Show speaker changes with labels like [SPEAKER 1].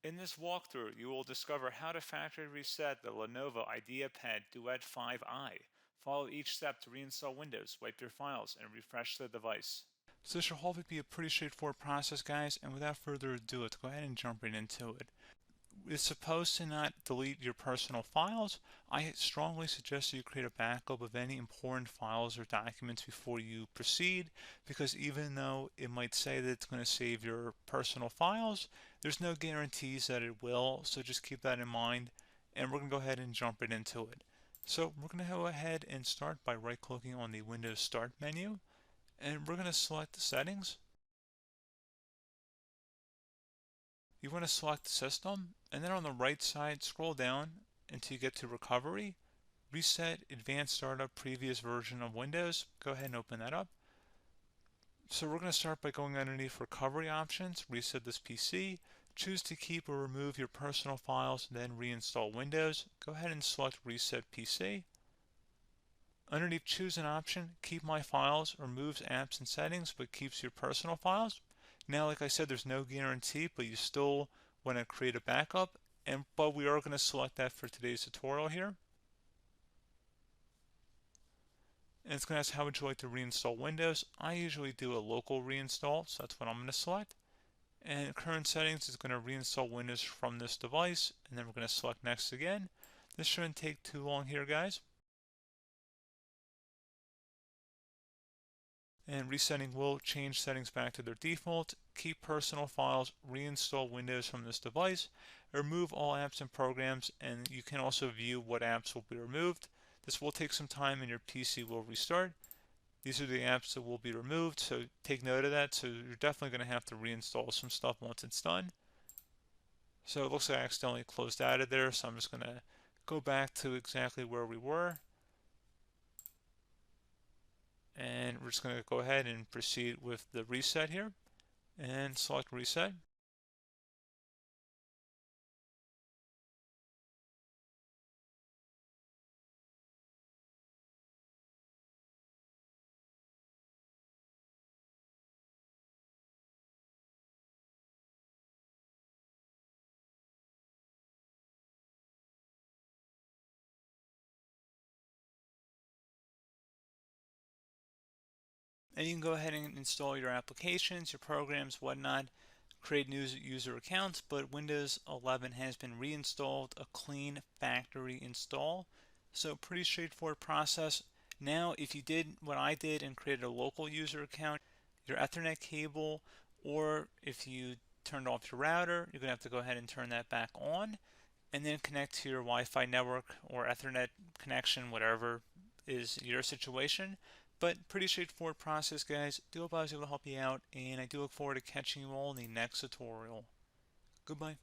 [SPEAKER 1] In this walkthrough, you will discover how to factory reset the Lenovo IdeaPad Duet 5i. Follow each step to reinstall Windows, wipe your files, and refresh the device. So this should hopefully be a pretty straightforward process, guys, and without further ado, let's go ahead and jump right into it. It's supposed to not delete your personal files. I strongly suggest you create a backup of any important files or documents before you proceed, because even though it might say that it's going to save your personal files, there's no guarantees that it will, so just keep that in mind, and we're going to go ahead and jump right into it. So we're going to go ahead and start by right-clicking on the Windows Start menu, and we're going to select the settings. You want to select System, and then on the right side, scroll down until you get to Recovery. Reset Advanced Startup Previous Version of Windows. Go ahead and open that up. So we're going to start by going underneath Recovery Options, reset this PC. Choose to keep or remove your personal files, then reinstall Windows. Go ahead and select Reset PC. Underneath Choose an option, Keep My Files removes apps and settings but keeps your personal files. Now, like I said, there's no guarantee, but you still want to create a backup, but we are going to select that for today's tutorial here. And it's going to ask how would you like to reinstall Windows. I usually do a local reinstall, so that's what I'm going to select. And current settings is going to reinstall Windows from this device, and then we're going to select next again. This shouldn't take too long here, guys. And resetting will change settings back to their default, keep personal files, reinstall Windows from this device, remove all apps and programs, and you can also view what apps will be removed. This will take some time and your PC will restart. These are the apps that will be removed, so take note of that. So you're definitely going to have to reinstall some stuff once it's done. So it looks like I accidentally closed out of there, so I'm just going to go back to exactly where we were. And we're just going to go ahead and proceed with the reset here and select reset. And you can go ahead and install your applications, your programs, whatnot, create new user accounts, but Windows 11 has been reinstalled, a clean factory install. So pretty straightforward process. Now, if you did what I did and created a local user account, your Ethernet cable, or if you turned off your router, you're going to have to go ahead and turn that back on, and then connect to your Wi-Fi network or Ethernet connection, whatever is your situation. But pretty straightforward process, guys. Do hope I was able to help you out, and I do look forward to catching you all in the next tutorial. Goodbye.